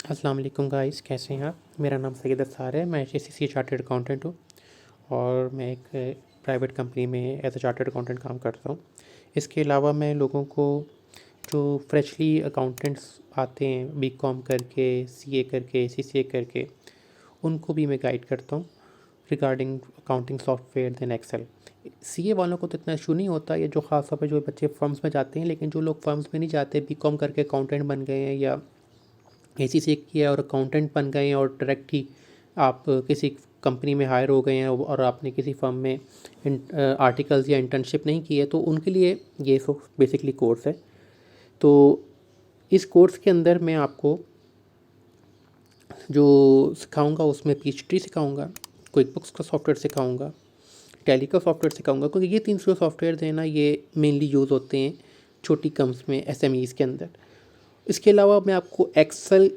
अस्सलाम वालेकुम गाइस, कैसे हैं आप। मेरा नाम सैयद असार है। मैं एचएससीसी चार्टर्ड अकाउंटेंट हूँ और मैं एक प्राइवेट कंपनी में एज अ चार्टर्ड अकाउंटेंट काम करता हूँ। इसके अलावा मैं लोगों को जो फ्रेशली अकाउंटेंट्स आते हैं बीकॉम करके, सीए करके, सीसीए करके, उनको भी मैं गाइड करता हूँ regarding accounting software than Excel. CA वालों को तो इतना इशू नहीं होता, ये जो ख़ास तौर पे जो बच्चे फर्म्स में जाते हैं, लेकिन जो लोग फर्म्स में नहीं जाते, बीकॉम करके अकाउंटेंट बन गए हैं या एसी से किया और अकाउंटेंट बन गए हैं और डायरेक्ट ही आप किसी कंपनी में हायर हो गए हैं और आपने किसी फर्म में आर्टिकल्स या इंटर्नशिप नहीं की है, तो उनके लिए ये सो बेसिकली कोर्स है। तो इस कोर्स के अंदर मैं आपको जो सिखाऊंगा उसमें पीएचडी सिखाऊंगा, क्विक बुक्स का सॉफ्टवेयर सिखाऊंगा, टैली का सॉफ्टवेयर सिखाऊंगा, क्योंकि ये 300 सॉफ्टवेयर हैं ना, ये मेनली यूज़ होते हैं छोटी कम्स में, एसएमईज़ के अंदर। इसके अलावा मैं आपको एक्सेल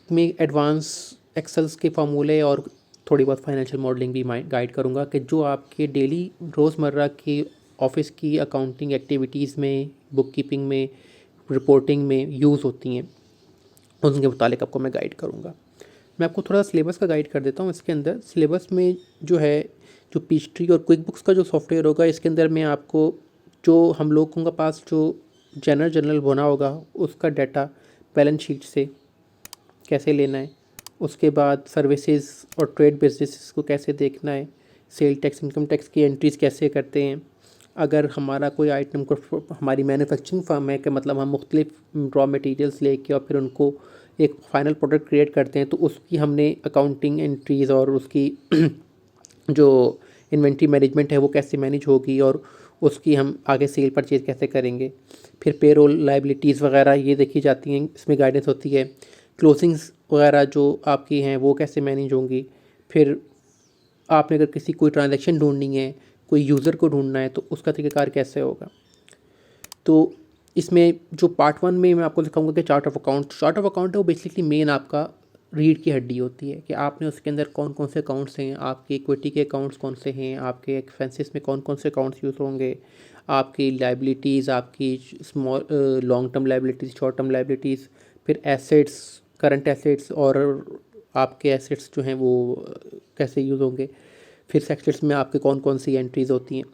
में एडवांस एक्सेल्स के फार्मूले और थोड़ी बहुत फाइनेंशियल मॉडलिंग भी गाइड करूँगा कि जो आपके डेली रोज़मर्रा की ऑफिस की अकाउंटिंग एक्टिविटीज़ में, बुक कीपिंग में, रिपोर्टिंग में यूज़ होती हैं, उनके मुतालिक आपको मैं गाइड करूँगा। मैं आपको थोड़ा सिलेबस का गाइड कर देता हूँ। इसके अंदर सिलेबस में जो है, जो पीएचडी और क्विक बुक्स का जो सॉफ्टवेयर होगा, इसके अंदर मैं आपको जो हम लोगों के पास जो जनरल बना होगा उसका डाटा बैलेंस शीट से कैसे लेना है, उसके बाद सर्विसेज और ट्रेड बिजनेस को कैसे देखना है, सेल टैक्स, इनकम टैक्स की एंट्रीज़ कैसे करते हैं। अगर हमारा कोई आइटम को, हमारी मैन्युफैक्चरिंग फर्म है कि मतलब हम मुख्तलिफ रॉ मटेरियल्स लेके और फिर उनको एक फ़ाइनल प्रोडक्ट क्रिएट करते हैं, तो उसकी हमने अकाउंटिंग एंट्रीज़ और उसकी जो इन्वेंट्री मैनेजमेंट है वो कैसे मैनेज होगी और उसकी हम आगे सेल परचेज कैसे करेंगे। फिर पेरोल लाइबिलिटीज़ वगैरह ये देखी जाती हैं, इसमें गाइडेंस होती है। क्लोजिंग्स वगैरह जो आपकी हैं वो कैसे मैनेज होंगी। फिर आपने अगर किसी कोई ट्रांजैक्शन ढूंढनी है, कोई यूज़र को ढूंढना है, तो उसका तरीक़ाकार कैसे होगा। तो इसमें जो पार्ट 1 में मैं आपको दिखाऊंगा कि चार्ट ऑफ अकाउंट है, वो बेसिकली मेन आपका रीढ़ की हड्डी होती है कि आपने उसके अंदर कौन कौन से अकाउंट्स हैं, आपके इक्विटी के अकाउंट्स कौन से हैं, आपके एक्सपेंसेस में कौन कौन से अकाउंट्स यूज़ होंगे, आपकी लाइबिलिटीज़, आपकी small long term liabilities, short term liabilities, फिर एसेट्स, करंट एसेट्स और आपके एसेट्स जो हैं वो कैसे यूज़ होंगे, फिर सेक्टर्स में आपके कौन कौन सी एंट्रीज़ होती हैं।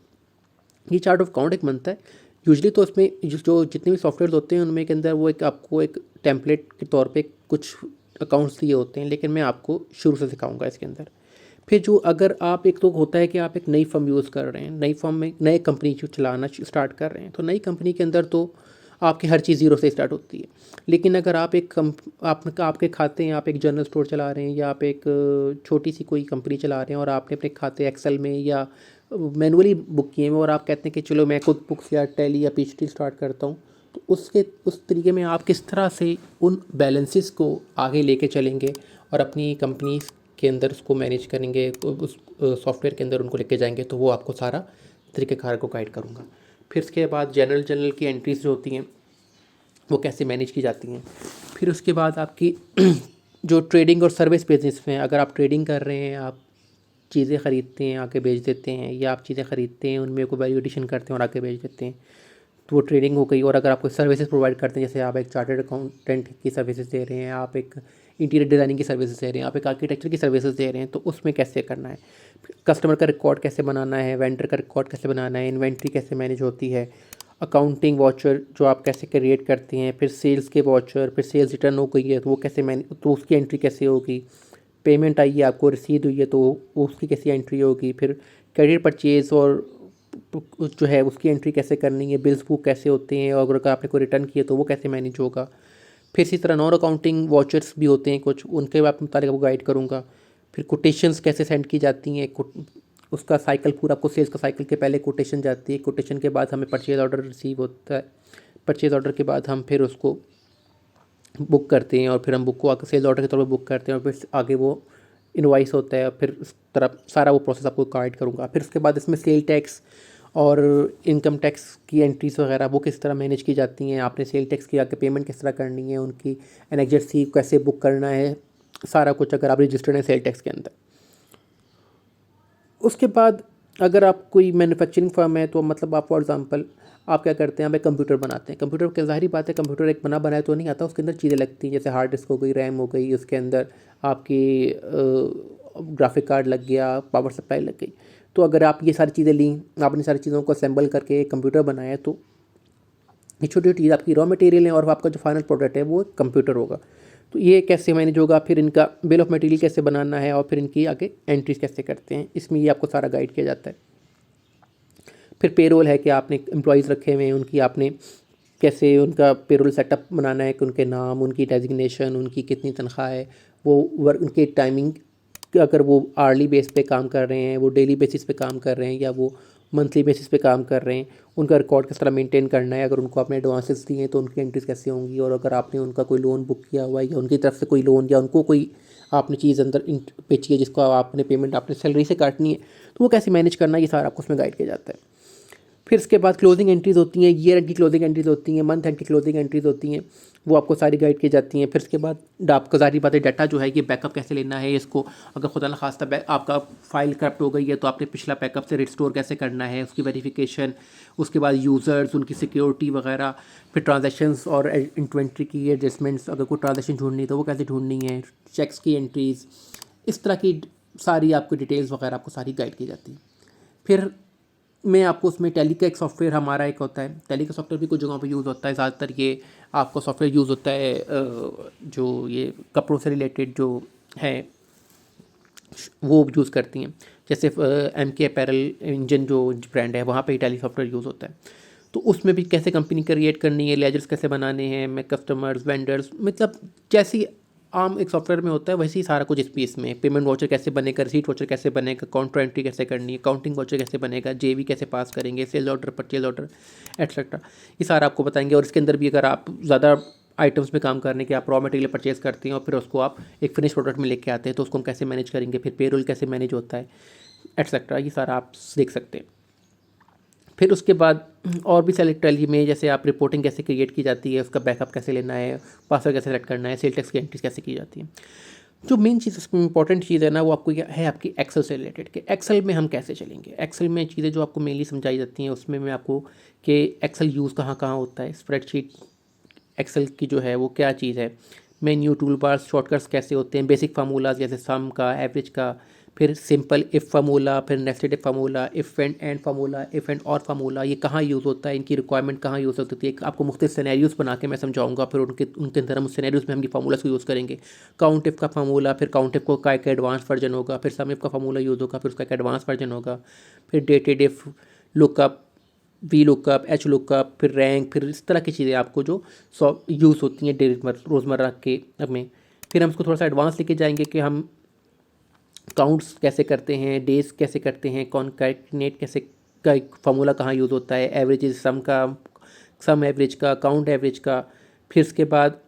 ये चार्ट ऑफ अकाउंट एक बनता है। यूजली तो उसमें जो जितने भी सॉफ्टवेयर होते हैं उनमें के अंदर वो एक आपको एक टेम्पलेट के तौर पे कुछ अकाउंट्स दिए होते हैं, लेकिन मैं आपको शुरू से सिखाऊंगा इसके अंदर। फिर जो अगर आप एक तो होता है कि आप एक नई फर्म यूज़ कर रहे हैं, नई फर्म में नए कंपनी जो चलाना स्टार्ट कर रहे हैं, तो नई कंपनी के अंदर तो आपकी हर चीज़ ज़ीरो से स्टार्ट होती है। लेकिन अगर आप आपके खाते हैं, आप एक जनरल स्टोर चला रहे हैं या आप एक छोटी सी कोई कंपनी चला रहे हैं और आपने अपने खाते एक्सेल में या मैनुअली बुक किए हैं और आप कहते हैं कि चलो मैं खुद बुक्स या टैली या पीएचडी स्टार्ट करता हूँ, तो उस तरीके में आप किस तरह से उन बैलेंसेस को आगे लेके चलेंगे और अपनी कंपनी के अंदर उसको मैनेज करेंगे, उस सॉफ्टवेयर के अंदर उनको लेके जाएंगे, तो वो आपको सारा तरीक़ेकार को गाइड करूँगा। फिर उसके बाद जनरल की एंट्रीज जो होती हैं वो कैसे मैनेज की जाती हैं। फिर उसके बाद आपकी जो ट्रेडिंग और सर्विस बिजनेस में, अगर आप ट्रेडिंग कर रहे हैं, आप चीज़ें ख़रीदते हैं आके बेच देते हैं, या आप चीज़ें ख़रीदते हैं उनमें कोई वैल्यू एडिशन करते हैं और आके बेच देते हैं, तो वो ट्रेडिंग हो गई। और अगर आप कोई सर्विसेज प्रोवाइड करते हैं, जैसे आप एक चार्टर्ड अकाउंटेंट की सर्विसेज दे रहे हैं, आप एक इंटीरियर डिज़ाइनिंग की सर्विसेज दे रहे हैं, आप एक आर्किटेक्चर की सर्विसेज दे रहे हैं, तो उसमें कैसे करना है, कस्टमर का रिकॉर्ड कैसे बनाना है, वेंडर का रिकॉर्ड कैसे बनाना है, इन्वेंट्री कैसे मैनेज होती है, अकाउंटिंग वाउचर जो आप कैसे क्रिएट करते हैं, फिर सेल्स के वाउचर, फिर सेल्स रिटर्न हो गई है तो वो कैसे तो उसकी एंट्री कैसे होगी, पेमेंट आई है आपको, रसीद हुई है तो उसकी कैसी एंट्री होगी, फिर क्रेडिट परचेज़ और जो है उसकी एंट्री कैसे करनी है, बिल्स बुक कैसे होते हैं, और अगर आपने कोई रिटर्न किया तो वो कैसे मैनेज होगा। फिर इसी तरह नॉन अकाउंटिंग वाउचर्स भी होते हैं कुछ, उनके मुताबिक आपको गाइड करूँगा। फिर कोटेशंस कैसे सेंड की जाती हैं, उसका साइकिल पूरा, आपको सेल्स का साइकिल के पहले कोटेशन जाती है, कोटेशन के बाद हमें परचेज़ ऑर्डर रिसीव होता है, परचेज़ ऑर्डर के बाद हम फिर उसको बुक करते हैं और फिर हम बुक को आगे सेल्स ऑर्डर के तौर पर बुक करते हैं और फिर आगे वो इनवॉइस होता है। फिर इस तरह सारा वो प्रोसेस आपको गाइड करूँगा। फिर उसके बाद इसमें सेल टैक्स और इनकम टैक्स की एंट्रीज़ वगैरह वो किस तरह मैनेज की जाती हैं, आपने सेल टैक्स की आके पेमेंट किस तरह करनी है, उनकी एनेक्जर सी कैसे बुक करना है, सारा कुछ अगर आप रजिस्टर्ड हैं सेल टैक्स के अंदर। उसके बाद अगर आप कोई मैन्युफैक्चरिंग फर्म है तो मतलब आप फॉर एग्ज़ाम्पल आप क्या करते हैं, आप एक कंप्यूटर बनाते हैं। कंप्यूटर की ज़ाहिर बात है, कंप्यूटर एक बना बनाया तो नहीं आता, उसके अंदर चीज़ें लगती हैं, जैसे हार्ड डिस्क हो गई, रैम हो गई, उसके अंदर आपकी ग्राफिक कार्ड लग गया, पावर सप्लाई लग गई। तो अगर आप ये सारी चीज़ें ली, आपने सारी चीज़ों को असेंबल करके कंप्यूटर बनाया, तो ये छोटी छोटी चीज़ आपकी रॉ मटेरियल है और आपका जो फाइनल प्रोडक्ट है वो कंप्यूटर होगा। तो ये कैसे मैनेज होगा, फिर इनका बिल ऑफ मटेरियल कैसे बनाना है, और फिर इनकी आगे एंट्रीज कैसे करते हैं, इसमें ये आपको सारा गाइड किया जाता है। फिर पेरोल है कि आपने एम्प्लॉयज़ रखे हुए हैं, उनकी आपने कैसे उनका पेरोल सेटअप बनाना है, कि उनके नाम, उनकी डेजिग्नेशन, उनकी कितनी तनख्वाह है, वो वर्क, उनकी टाइमिंग, अगर वो आर्ली बेस पे काम कर रहे हैं, वो डेली बेसिस पे काम कर रहे हैं, या वो मंथली बेसिस पे काम कर रहे हैं, उनका रिकॉर्ड किस तरह मेंटेन करना है। अगर उनको आपने एडवांसेस दिए हैं तो उनकी एंट्रीज कैसे होंगी, और अगर आपने उनका कोई लोन बुक किया हुआ है, या उनकी तरफ से कोई लोन, या उनको कोई आपने चीज़ अंदर बेची है जिसको आपने पेमेंट आपने सैलरी से काटनी है, तो वो कैसे मैनेज करना है, ये सारा आपको उसमें गाइड किया जाता है। फिर इसके बाद क्लोजिंग एंट्रीज़ होती हैं, ईयर एंड की क्लोजिंग एंट्रीज़ होती हैं, मंथ एंड की क्लोजिंग एंट्रीज़ होती हैं, वो आपको सारी गाइड की जाती हैं। फिर इसके बाद आपका ज़ाहिर बात है डाटा जो है ये बैकअप कैसे लेना है, इसको अगर खुदा न खास्ता आपका फाइल करप्ट हो गई है तो आपने पिछला बैकअप से रिस्टोर कैसे करना है, उसकी वेरिफिकेशन, उसके बाद यूज़र्स, उनकी सिक्योरिटी वगैरह, फिर ट्रांजैक्शंस और इन्वेंट्री की एडजस्टमेंट्स, अगर कोई ट्रांजैक्शन ढूंढनी है तो वो कैसे ढूंढनी है, चेक्स की एंट्रीज़, इस तरह की सारी आपको डिटेल्स वगैरह आपको सारी गाइड की जाती है। फिर मैं आपको उसमें टैली का एक सॉफ्टवेयर हमारा एक होता है, टैली का सॉफ्टवेयर भी कुछ जगहों पे यूज़ होता है। ज़्यादातर ये आपको सॉफ्टवेयर यूज़ होता है जो ये कपड़ों से रिलेटेड जो है वो यूज़ करती हैं, जैसे MK अपैरल इंजन जो ब्रांड है वहाँ पे ही टैली सॉफ्टवेयर यूज़ होता है। तो उसमें भी कैसे कंपनी क्रिएट करनी है, लेजर्स कैसे बनाने हैं, मैं कस्टमर्स, वेंडर्स, मतलब जैसी आम एक सॉफ्टवेयर में होता है वैसे ही सारा कुछ इस पीस में, पेमेंट वाउचर कैसे बनेगा, रिसीट वाउचर कैसे बनेगा, काउंटर एंट्री कैसे करनी है, काउंटिंग वाउचर कैसे बनेगा, जेवी कैसे पास करेंगे, sale order, purchase order, etcetera, ये सारा आपको बताएंगे। और इसके अंदर भी अगर आप ज़्यादा आइटम्स में काम करने के आप रॉ मटेरियल परचेज करते हैं और फिर उसको आप एक फिनिश प्रोडक्ट में लेके आते हैं तो उसको हम कैसे मैनेज करेंगे, फिर पेरोल कैसे मैनेज होता है, एट्सेट्रा, ये सारा आप देख सकते हैं। फिर उसके बाद और भी सेलेक्ट टैली में जैसे आप रिपोर्टिंग कैसे क्रिएट की जाती है, उसका बैकअप कैसे लेना है, पासवर्ड कैसे सेलेक्ट करना है, सेल टैक्स की एंट्रीज कैसे की जाती है। जो मेन चीज़ इसमें इंपॉर्टेंट चीज़ है ना वो आपको क्या है, आपकी एक्सेल से रिलेटेड कि एक्सेल में हम कैसे चलेंगे। एक्सेल में चीज़ें जो आपको मेनली समझाई जाती हैं उसमें मैं आपको कि एक्सेल यूज़ कहाँ कहाँ होता है, स्प्रेडशीट एक्सेल की जो है वो क्या चीज़ है, मेन्यू, टूल बार्स, शॉर्टकट्स कैसे होते हैं, बेसिक फार्मूलाज जैसे सम का, एवरेज का, फिर सिंपल इफ़ फार्मूला, फिर nested if formula, if and formula, if and और फार्मूला, ये कहाँ यूज़ होता है, इनकी रिक्वायरमेंट कहाँ यूज़ होती है। आपको मुख्तलिफ सिनेरियोज़ बना के मैं समझाऊंगा, फिर उनके अंदर हम उस सिनेरियोज़ में हम ये फार्मूलाज को यूज़ करेंगे। काउंट इफ़ का फार्मूला, फिर काउंट इफ़ का एक एडवांस वर्जन होगा, फिर सम इफ़ का फार्मूला यूज़ होगा, फिर उसका एक एडवांस वर्जन होगा, फिर dated if, lookup, V lookup, H lookup, फिर रैंक, फिर इस तरह की चीज़ें आपको जो यूज़ होती हैं डेली रोज़मर्रा के में। फिर हम उसको थोड़ा सा एडवांस लेके जाएंगे कि हम काउंट्स कैसे करते हैं, डेज कैसे करते हैं, कॉन्कैटिनेट कैसे का एक फार्मूला कहाँ यूज़ होता है, एवरेज सम का, सम एवरेज का, काउंट एवरेज का। फिर उसके बाद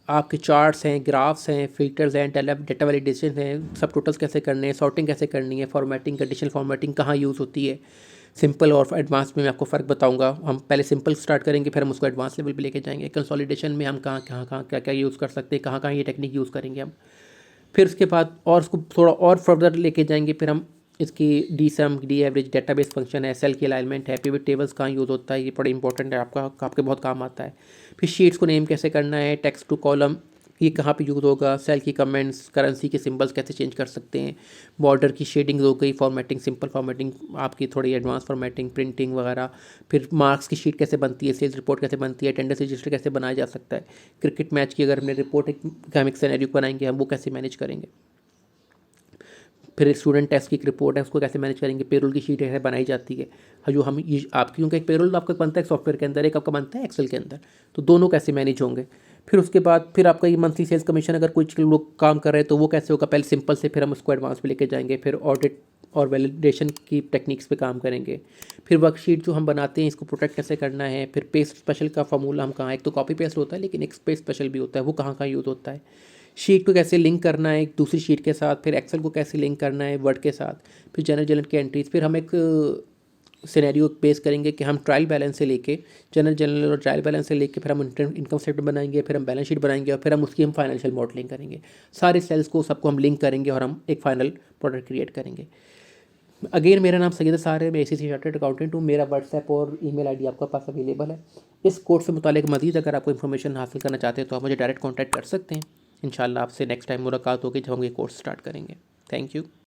आपके चार्ट्स हैं, ग्राफ्स हैं, फिल्टर्स हैं, डेटा वैलिडेशन हैं, सब टोटल्स कैसे करने हैं, सॉर्टिंग कैसे करनी है, फॉर्मेटिंग, कंडीशनल फॉर्मेटिंग कहाँ यूज़ होती है। सिंपल और एडवांस में मैं आपको फ़र्क बताऊंगा। हम पहले सिंपल स्टार्ट करेंगे, फिर हम उसको एडवांस लेवल पे लेके जाएंगे। कंसोलिडेशन में हम कहाँ क्या क्या यूज़ कर सकते हैं, कहाँ कहाँ ये टेक्निक यूज़ करेंगे हम। फिर उसके बाद और उसको थोड़ा और फर्दर लेके जाएंगे, फिर हम इसकी डी सम, डी एवरेज, डेटाबेस फंक्शन है, सेल की अलाइनमेंट है, पिवट टेबल्स कहाँ यूज़ होता है, ये बड़ा इंपॉर्टेंट है, आपके बहुत काम आता है। फिर शीट्स को नेम कैसे करना है, टेक्स्ट टू कॉलम ये कहाँ पे यूज़ होगा, सेल की कमेंट्स, करेंसी के सिंबल्स कैसे चेंज कर सकते हैं, बॉर्डर की शेडिंग हो गई, फॉर्मेटिंग, सिंपल फॉर्मेटिंग, आपकी थोड़ी एडवांस फॉर्मेटिंग, प्रिंटिंग वगैरह। फिर मार्क्स की शीट कैसे बनती है, सेल्स रिपोर्ट कैसे बनती है, अटेंडेंस रजिस्टर कैसे बनाया जा सकता है, क्रिकेट मैच की अगर हमने रिपोर्ट एक सिनेरियो बनाएंगे हम वो कैसे मैनेज करेंगे। फिर स्टूडेंट टेस्ट की एक रिपोर्ट है उसको कैसे मैनेज करेंगे, पेरोल की शीट है बनाई जाती है जो हम ये आपकी, क्योंकि एक पेरोल आपका बनता है सॉफ्टवेयर के अंदर, एक आपका बनता है एक्सेल के अंदर, तो दोनों कैसे मैनेज होंगे। फिर उसके बाद फिर आपका ये मंथली सेल्स कमीशन अगर कुछ लोग काम कर रहे हैं तो वो कैसे होगा, पहले सिंपल से, फिर हम उसको एडवांस पे लेके जाएंगे, फिर ऑडिट और वैलिडेशन की टेक्निक्स पे काम करेंगे। फिर वर्कशीट जो हम बनाते हैं इसको प्रोटेक्ट कैसे करना है। फिर पेस्ट स्पेशल का फार्मूला हम कहाँ, एक तो कॉपी पेस्ट होता है लेकिन एक पेस्ट स्पेशल भी होता है, वो कहाँ कहाँ यूज़ होता है। शीट को कैसे लिंक करना है एक दूसरी शीट के साथ, फिर एक्सेल को कैसे लिंक करना है वर्ड के साथ, फिर जनरल जनरल की एंट्रीज। फिर हम एक सिनेरियो बेस करेंगे कि हम ट्रायल बैलेंस से लेके जनरल और ट्रायल बैलेंस से लेके फिर हम इनकम स्टेटमेंट बनाएंगे, फिर हम बैलेंस शीट बनाएंगे और फिर हम उसकी हम फाइनेंशियल मॉडलिंग करेंगे। सारे सेल्स को सबको हम लिंक करेंगे और हम एक फाइनल प्रोडक्ट क्रिएट करेंगे। अगेन मेरा नाम सैयद असार है, मैं ACC चार्टर्ड अकाउंटेंट हूँ। मेरा व्हाट्सएप और ईमेल आईडी आपके पास अवेलेबल है। इस कोर्स से मुतालिक मज़ीद अगर आपको इन्फॉर्मेशन हासिल करना चाहते हैं तो आप मुझे डायरेक्ट कॉन्टैक्ट कर सकते हैं। इंशाल्लाह आपसे नेक्स्ट टाइम मुलाकात होगी जब हम ये कोर्स स्टार्ट करेंगे। Thank you.